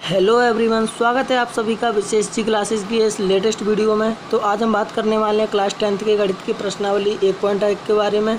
Hello everyone, स्वागत है आप सभी का विशेष जी क्लासेस की इस लेटेस्ट वीडियो में। तो आज हम बात करने वाले हैं क्लास 10th के गणित की प्रश्नावली 1.1 के बारे में।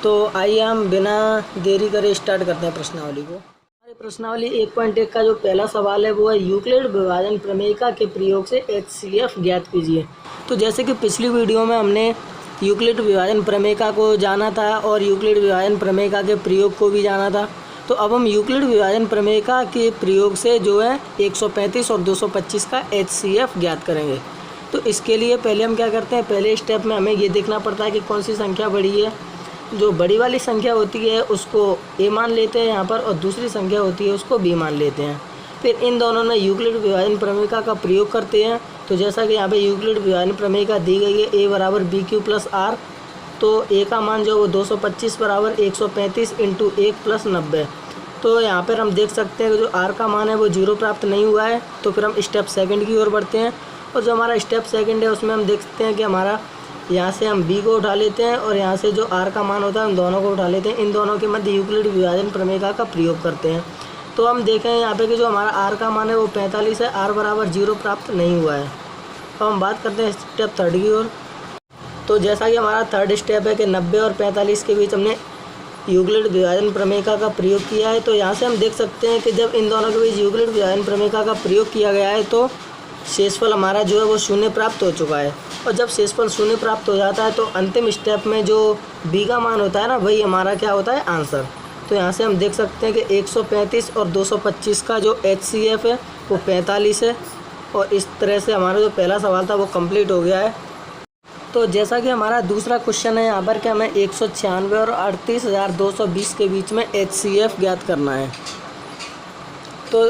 तो आइए हम बिना देरी करे स्टार्ट करते हैं प्रश्नावली को। हमारी प्रश्नावली 1.1 का जो पहला सवाल है वो है यूक्लिड विभाजन प्रमेयिका के प्रयोग से HCF ज्ञात कीजिए। तो जैसे कि पिछली वीडियो में हमने यूक्लिड विभाजन प्रमेयिका को जाना था और यूक्लिड विभाजन प्रमेयिका के प्रयोग को भी जाना था, तो अब हम यूक्लिड विभाजन प्रमेयिका के प्रयोग से जो है 135 और 225 का HCF ज्ञात करेंगे। तो इसके लिए पहले हम क्या करते हैं, पहले स्टेप में हमें ये देखना पड़ता है कि कौन सी संख्या बड़ी है। जो बड़ी वाली संख्या होती है उसको A मान लेते हैं यहाँ पर, और दूसरी संख्या होती है उसको B मान लेते हैं। फिर इन दोनों में यूक्लिड विभाजन प्रमेयिका का प्रयोग करते हैं। तो जैसा कि यहाँ पर यूक्लिड विभाजन प्रमेयिका दी गई है A बराबर BQ प्लस R, तो A का मान जो वो 225 बराबर 135 इंटू 1 प्लस 90। तो यहाँ पर हम देख सकते हैं कि जो R का मान है वो 0 प्राप्त नहीं हुआ है। तो फिर हम स्टेप सेकंड की ओर बढ़ते हैं, और जो हमारा स्टेप सेकंड है उसमें हम देखते हैं कि हमारा यहाँ से हम B को उठा लेते हैं और यहाँ से जो R का मान होता है उन दोनों को उठा लेते हैं। इन दोनों के मध्य यूक्लिड विभाजन प्रमेयिका का प्रयोग करते हैं। तो हम देखें यहाँ पे कि जो हमारा R का मान है वो 45 है, R बराबर 0 प्राप्त नहीं हुआ है। अब हम बात करते हैं स्टेप थर्ड की ओर। तो जैसा कि हमारा थर्ड स्टेप है कि 90 और 45 के बीच हमने यूक्लिड विभाजन प्रमेयिका का प्रयोग किया है। तो यहाँ से हम देख सकते हैं कि जब इन दोनों के बीच यूक्लिड विभाजन प्रमेयिका का प्रयोग किया गया है तो शेषफल हमारा जो है वो 0 प्राप्त हो चुका है। और जब शेषफल 0 प्राप्त हो जाता है तो अंतिम स्टेप में जो B का मान होता है ना, वही हमारा क्या होता है, आंसर। तो यहाँ से हम देख सकते हैं कि 135 और 225 का जो HCF है वो 45 है। और इस तरह से हमारा जो पहला सवाल था वो कंप्लीट हो गया है। तो जैसा कि हमारा दूसरा क्वेश्चन है यहाँ पर कि हमें 196 और 38,220 के बीच में HCF ज्ञात करना है। तो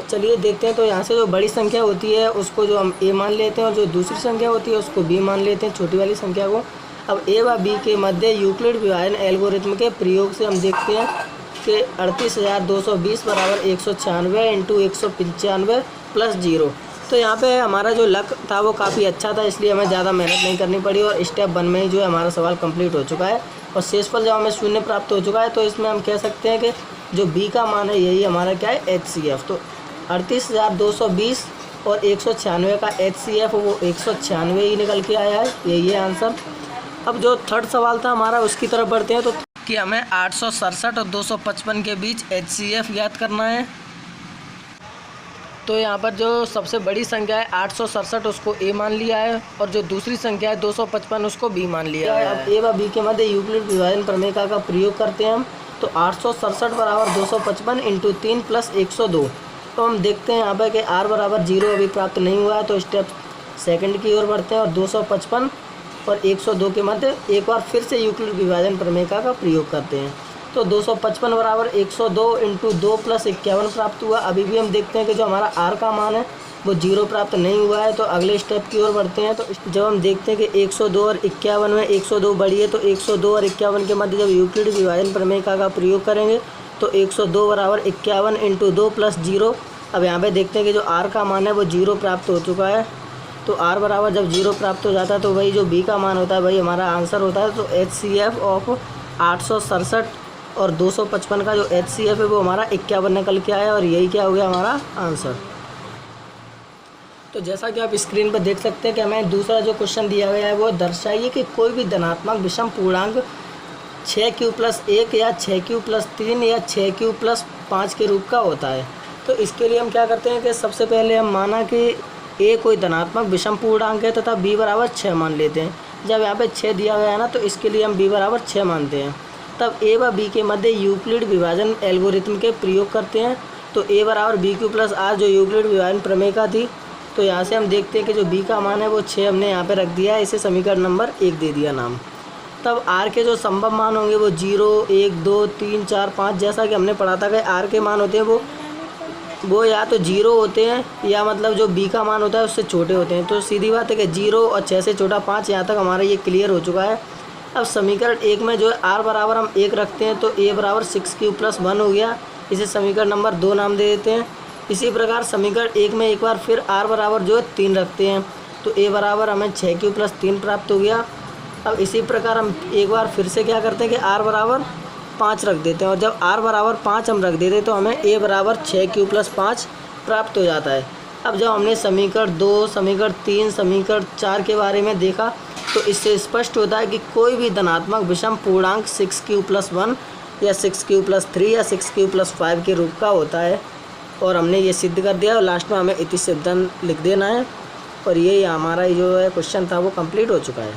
चलिए देखते हैं। तो यहाँ से जो बड़ी संख्या होती है उसको जो हम A मान लेते हैं और जो दूसरी संख्या होती है उसको B मान लेते हैं, छोटी वाली संख्या को। अब A व B के मध्य यूक्लिड विभाजन एल्गोरिथम के प्रयोग से हम देखते हैं कि 38,220 बराबर 196 इंटू 195 प्लस 0। तो यहाँ पे हमारा जो लक था वो काफ़ी अच्छा था, इसलिए हमें ज़्यादा मेहनत नहीं करनी पड़ी और स्टेप 1 में ही जो है हमारा सवाल कंप्लीट हो चुका है। और शेषफल जब हमें 0 प्राप्त हो चुका है तो इसमें हम कह सकते हैं कि जो B का मान है यही हमारा क्या है, HCF। तो 38,220 और 196 का HCF वो 196 ही निकल के आया है, यही है आंसर। अब जो थर्ड सवाल था हमारा उसकी तरफ बढ़ते हैं। तो कि हमें 867 और 255 के बीच HCF ज्ञात करना है। तो यहाँ पर जो सबसे बड़ी संख्या है 867 उसको A मान लिया है, और जो दूसरी संख्या है 255 उसको B मान लिया है। अब A व B के मध्य यूक्लिड विभाजन प्रमेयिका का प्रयोग करते हैं हम। तो 867 बराबर 255 इंटू 3 प्लस 102। तो हम देखते हैं यहाँ पर कि R बराबर 0 अभी प्राप्त नहीं हुआ है। तो स्टेप सेकंड की ओर बढ़ते हैं और 255 और 102 के मध्य एक बार फिर से यूक्लिड विभाजन प्रमेयिका का प्रयोग करते हैं। तो 255 बराबर 102 इंटू 2 प्लस 51 प्राप्त हुआ। अभी भी हम देखते हैं कि जो हमारा R का मान है वो 0 प्राप्त नहीं हुआ है। तो अगले स्टेप की ओर बढ़ते हैं। तो जब हम देखते हैं कि 102 और 51 में 102 बड़ी है, तो 102 और 51 के मध्य जब यूक्लिड विभाजन प्रमेयिका का प्रयोग करेंगे तो 102 बराबर 51 इंटू 2 प्लस 0। अब यहाँ पे देखते हैं कि जो R का मान है वो 0 प्राप्त हो चुका है। तो R बराबर जब 0 प्राप्त हो जाता है तो वही जो B का मान होता है वही हमारा आंसर होता है। तो HCF ऑफ 867 और 255 का जो HCF है वो हमारा 51 निकल के आया, और यही क्या हो गया हमारा आंसर। तो जैसा कि आप स्क्रीन पर देख सकते हैं कि हमें दूसरा जो क्वेश्चन दिया गया है वो दर्शाइए कि कोई भी धनात्मक विषम पूर्णांक 6Q प्लस 1 या 6Q प्लस 3 या 6Q प्लस 5 के रूप का होता है। तो इसके लिए हम क्या करते हैं कि सबसे पहले हम माना कि A कोई धनात्मक विषम पूर्णांक है तथा B बराबर 6 मान लेते हैं। जब यहाँ पे 6 दिया गया है ना, तो इसके लिए हम B बराबर 6 मानते हैं। तब A व B के मध्य यूक्लिड विभाजन एल्गोरिथम के प्रयोग करते हैं। तो A बराबर BQ प्लस R जो यूक्लिड विभाजन प्रमेयिका थी। तो यहाँ से हम देखते हैं कि जो B का मान है वो 6 हमने यहाँ पे रख दिया है, इसे समीकरण नंबर 1 दे दिया नाम। तब R के जो संभव मान होंगे वो 0, 1, 2, 3, 4, 5, जैसा कि हमने पढ़ा था कि R के मान होते हैं वो या तो 0 होते हैं या मतलब जो B का मान होता है उससे छोटे होते हैं। तो सीधी बात है कि 0 और 6 से छोटा 5, यहाँ तक हमारा ये क्लियर हो चुका है। अब समीकरण 1 में जो है R बराबर हम 1 रखते हैं, तो A बराबर 6Q प्लस 1 हो गया, इसे समीकरण नंबर 2 नाम दे देते हैं। इसी प्रकार समीकरण 1 में एक बार फिर R बराबर जो है 3 रखते हैं, तो A बराबर हमें 6Q प्लस 3 प्राप्त हो गया। अब इसी प्रकार हम एक बार फिर से क्या करते हैं कि R बराबर 5 रख देते हैं, और जब R बराबर 5 हम रख देते हैं तो हमें A बराबर 6Q प्लस 5 प्राप्त हो जाता है। अब जब हमने समीकरण 2, समीकरण 3, समीकरण 4 के बारे में देखा तो इससे स्पष्ट होता है कि कोई भी धनात्मक विषम पूर्णांक 6q+1 या 6q+3 या 6q+5 के रूप का होता है, और हमने ये सिद्ध कर दिया। और लास्ट में हमें इति सिद्धं लिख देना है, और ये हमारा जो है क्वेश्चन था वो कंप्लीट हो चुका है।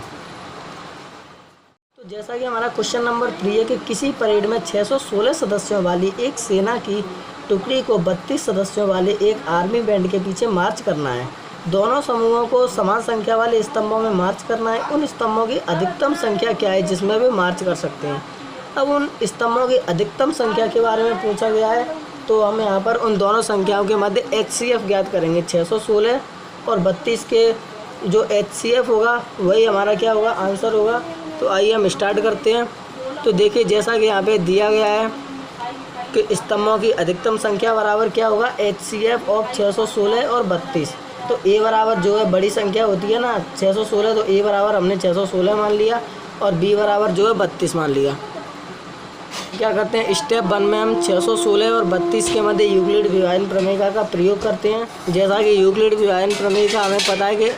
तो जैसा कि हमारा क्वेश्चन नंबर 3 है कि किसी परेड में 616 सदस्यों वाली एक सेना की टुकड़ी को 32 सदस्यों वाले एक आर्मी बैंड के पीछे मार्च करना है। दोनों समूहों को समान संख्या वाले स्तंभों में मार्च करना है। उन स्तंभों की अधिकतम संख्या क्या है जिसमें वे मार्च कर सकते हैं। अब उन स्तंभों की अधिकतम संख्या के बारे में पूछा गया है, तो हम यहाँ पर उन दोनों संख्याओं के मध्य HCF ज्ञात करेंगे। 616 और 32 के जो HCF होगा वही हमारा क्या होगा, आंसर होगा। तो आइए हम स्टार्ट करते हैं। तो देखिए जैसा कि यहाँ पे दिया गया है कि स्तंभों की अधिकतम संख्या बराबर क्या होगा, HCF ऑफ 616 और 32। तो A बराबर जो है बड़ी संख्या होती है ना 616, तो A बराबर हमने 616 मान लिया और B बराबर जो है 32 मान लिया। क्या करते हैं, स्टेप 1 में हम 616 और 32 के मध्य यूक्लिड विभाजन प्रमेय का प्रयोग करते हैं। जैसा कि यूक्लिड विभाजन प्रमेय का हमें पता है कि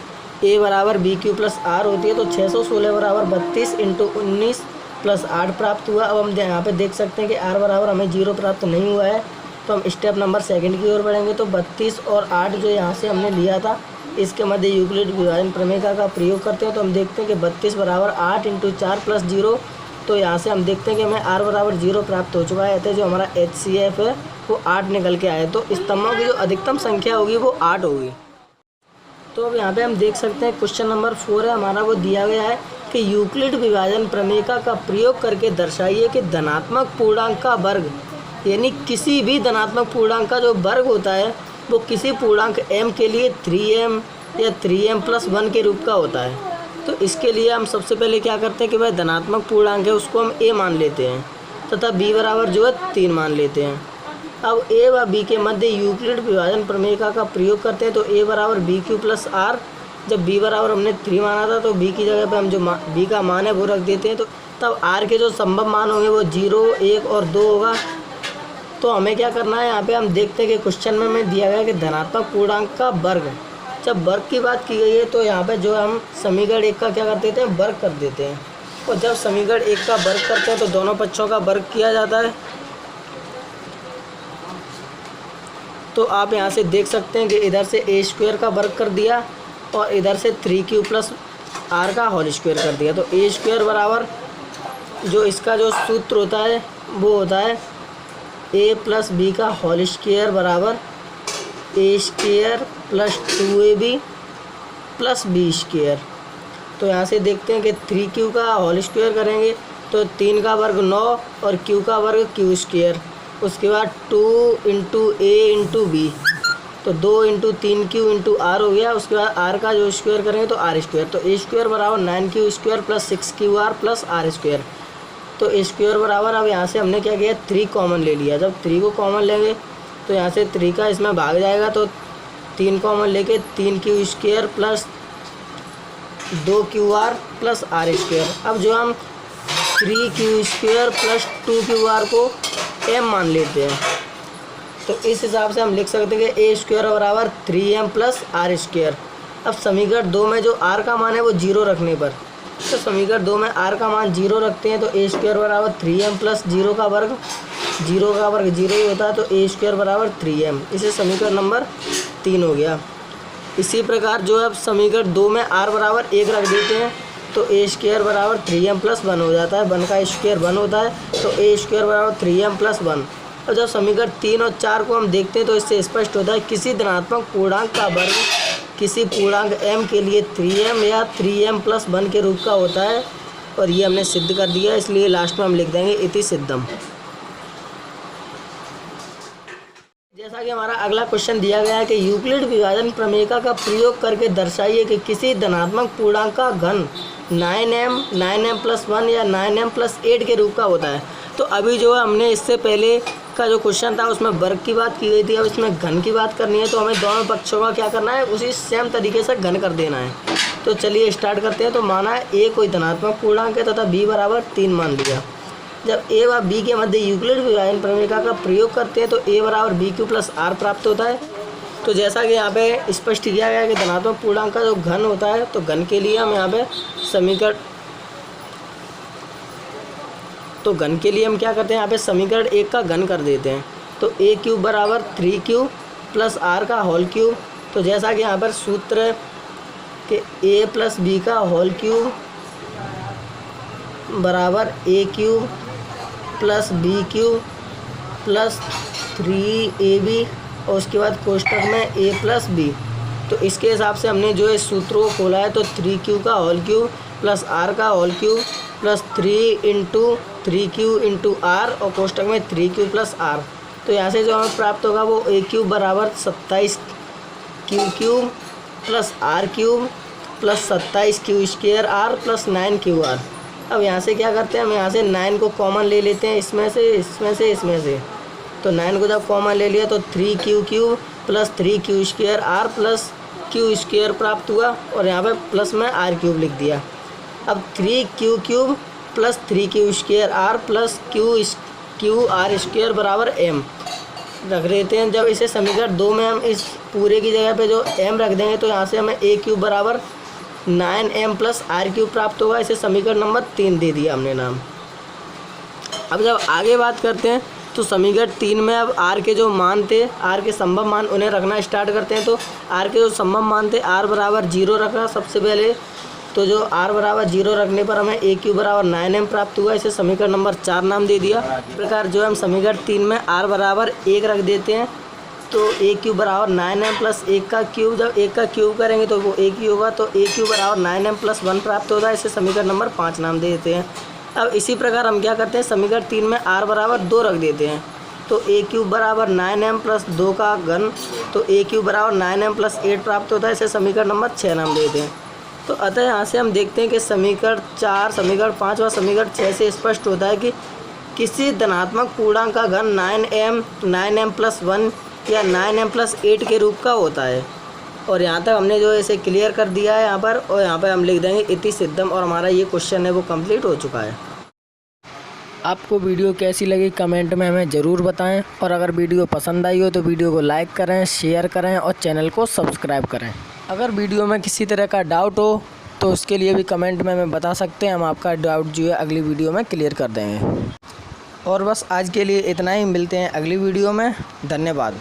A बराबर BQ+R होती है, तो 616 बराबर 32 × 19 + 8 प्राप्त हुआ। अब हम यहाँ पे देख सकते हैं कि R बराबर हमें 0 प्राप्त नहीं हुआ है, तो हम स्टेप नंबर 2 की ओर बढ़ेंगे। तो 32 और 8 जो यहाँ से हमने लिया था, इसके मध्य यूक्लिड विभाजन प्रमेय का प्रयोग करते हैं। तो हम देखते हैं कि 32 बराबर 8 × 4 + 0, तो यहाँ से हम देखते हैं कि हमें R बराबर 0 प्राप्त हो चुका है। तो जो हमारा HCF है वो 8 निकल के आए, तो स्तंभों की जो अधिकतम संख्या होगी वो 8 होगी। तो अब यहाँ पे हम देख सकते हैं क्वेश्चन नंबर 4 है हमारा, वो दिया गया है कि यूक्लिड विभाजन प्रमेय का प्रयोग करके दर्शाइए कि धनात्मक पूर्णांक का वर्ग, यानी किसी भी धनात्मक पूर्णांक का जो वर्ग होता है वो किसी पूर्णांक m के लिए 3m या 3m+1 के रूप का होता है। तो इसके लिए हम सबसे पहले क्या करते हैं कि भाई धनात्मक पूर्णांक है उसको हम a मान लेते हैं तथा b बराबर जो है 3 मान लेते हैं। अब a व b के मध्य यूक्लिड विभाजन प्रमेय का प्रयोग करते हैं। तो a बराबर BQ+R, जब b बराबर हमने 3 माना था तो b की जगह पे हम जो b का मान है वो रख देते हैं। तो तब r के जो संभव मान होंगे वो 0, 1 और 2 होगा। तो हमें क्या करना है, यहाँ पे हम देखते हैं कि क्वेश्चन में हमें दिया गया है कि धनात्मक पूर्णांक का वर्ग। जब वर्ग की बात की गई है तो यहाँ पे जो हम समीकरण 1 का क्या कर देते हैं, वर्ग कर देते हैं। और जब समीकरण 1 का वर्ग करते हैं तो दोनों पक्षों का वर्ग किया जाता है। तो आप यहाँ से देख सकते हैं कि इधर से a² का वर्ग कर दिया और इधर से 3q+r का होल स्क्वायर कर दिया। तो a² बराबर जो इसका जो सूत्र होता है वो होता है a + b का होल स्क्वायर बराबर a² + 2ab + b²। तो यहाँ से देखते हैं कि 3q का होल स्क्वायर करेंगे तो 3 का वर्ग 9 और q का वर्ग q²। उसके बाद 2 × a × b, तो 2 × 3q × r हो गया। उसके बाद r का जो स्क्वायर करेंगे तो r²। तो a² बराबर 9q² + 6qr + r²। तो a² बराबर, अब यहाँ से हमने क्या किया, 3 कॉमन ले लिया। जब 3 को कॉमन लेंगे तो यहाँ से 3 का इसमें भाग जाएगा, तो 3 कॉमन लेके 3q² + 2qr + r²। अब जो हम 3q² + 2qr को m मान लेते हैं, तो इस हिसाब से हम लिख सकते हैं कि a² बराबर 3m + r²। अब समीकरण 2 में जो r का मान है वो 0 रखने पर, तो समीकरण 2 में r का मान 0 रखते हैं तो a² बराबर 3m + 0 का वर्ग, 0 का वर्ग 0 ही होता है, तो a² बराबर 3m। इसे समीकरण नंबर 3 हो गया। इसी प्रकार जो है समीकरण 2 में r बराबर 1 रख देते हैं तो a² बराबर 3m + 1 हो जाता है। 1 का स्क्वायर 1 होता है, तो a² बराबर 3m + 1। और जब समीकरण 3 और 4 को हम देखते हैं तो इससे स्पष्ट होता है किसी धनात्मक पूर्णांक का वर्ग किसी पूर्णांक m के लिए 3m या 3m+1 के रूप का होता है, और ये हमने सिद्ध कर दिया। इसलिए लास्ट में हम लिख देंगे इति सिद्धम। जैसा कि हमारा अगला क्वेश्चन दिया गया है कि यूक्लिड विभाजन प्रमेय का प्रयोग करके दर्शाइए कि किसी धनात्मक पूर्णांक का घन 9m, 9m+1 या 9m+8 के रूप का होता है। तो अभी जो है हमने इससे पहले का जो क्वेश्चन था उसमें वर्ग की बात की गई थी, अब इसमें घन की बात करनी है। तो हमें दोनों पक्षों का क्या करना है, उसी सेम तरीके से घन कर देना है। तो चलिए स्टार्ट करते हैं। तो माना है a कोई धनात्मक पूर्णांक है तथा b बराबर 3 मान लिया। जब a व b के मध्य यूक्लिड विभाजन प्रमेय का प्रयोग करते हैं तो a बराबर BQ+R प्राप्त होता है। तो जैसा कि यहाँ पे स्पष्ट किया गया है कि धनात्मक पूर्णांक का जो घन होता है, तो घन के लिए हम यहाँ पे समीकरण, तो घन के लिए हम क्या करते हैं, यहाँ पे समीकरण 1 का घन कर देते हैं। तो a क्यूब बराबर 3q प्लस r का होल क्यूब। तो जैसा कि यहाँ पर सूत्र है कि a प्लस बी का होल क्यूब बराबर a cube plus B cube plus 3ab और उसके बाद कोष्टक में a प्लस बी। तो इसके हिसाब से हमने जो इस सूत्र को खोला है, तो 3q का होल क्यूब प्लस r का whole cube plus 3 into 3q into r और कोष्टक में 3q प्लस r। तो यहाँ से जो हमें प्राप्त होगा वो a क्यूब बराबर 27q cube plus r cube plus 27q square r plus 9q r। अब यहाँ से क्या करते हैं, हम यहाँ से 9 को कॉमन ले लेते हैं, इसमें से। तो 9 को जब कॉमन ले लिया तो 3q cube plus 3q square r plus q square प्राप्त हुआ और यहाँ पे प्लस में r क्यूब लिख दिया। अब 3q cube plus 3q square r plus q r square बराबर m रख देते हैं। जब इसे समीकरण 2 में हम इस पूरे की जगह पे जो m रख देंगे, तो यहाँ से हमें a क्यूब बराबर 9m प्लस r क्यूब प्राप्त होगा। इसे समीकरण नंबर 3 दे दिया हमने नाम। अब जब आगे बात करते हैं, तो समीकरण 3 में अब r के जो मान थे, r के संभव मान, उन्हें रखना स्टार्ट करते हैं। तो r के जो संभव मान थे, r बराबर 0 रखा सबसे पहले। तो जो r बराबर 0 रखने पर हमें a क्यूब बराबर 9m प्राप्त हुआ। इसे समीकरण नंबर 4 नाम दे दिया। इस प्रकार जो हम समीकरण 3 में r बराबर 1 रख देते हैं, तो a क्यूब बराबर 9m प्लस 1 का क्यूब, जब 1 का क्यूब करेंगे तो वो a क्यूब होगा। तो a क्यूब बराबर 9m प्लस 1 प्राप्त होता है। इसे समीकरण नंबर 5 नाम दे देते हैं। अब इसी प्रकार हम क्या करते हैं, समीकरण 3 में r बराबर 2 रख देते हैं। तो a क्यूब बराबर 9m प्लस 2 का घन, तो a क्यूब बराबर 9m प्लस 8 प्राप्त होता है। इसे समीकरण नंबर 6 नाम देते हैं। तो अतः यहाँ से हम देखते हैं कि समीकरण 4, समीकरण 5 और समीकरण 6 से स्पष्ट होता है कि किसी धनात्मक पूर्णांक का घन 9m प्लस 1 या 9m प्लस 8 के रूप का होता है। और यहाँ तक हमने जो इसे क्लियर कर दिया है यहाँ पर, और यहाँ पर हम लिख देंगे इति सिद्धम, और हमारा ये क्वेश्चन है वो कंप्लीट हो चुका है। आपको वीडियो कैसी लगी कमेंट में हमें ज़रूर बताएं, और अगर वीडियो पसंद आई हो तो वीडियो को लाइक करें, शेयर करें और चैनल को सब्सक्राइब करें। अगर वीडियो में किसी तरह का डाउट हो तो उसके लिए भी कमेंट में हमें बता सकते हैं, हम आपका डाउट जो है अगली वीडियो में क्लियर कर देंगे। और बस आज के लिए इतना ही, मिलते हैं अगली वीडियो में। धन्यवाद।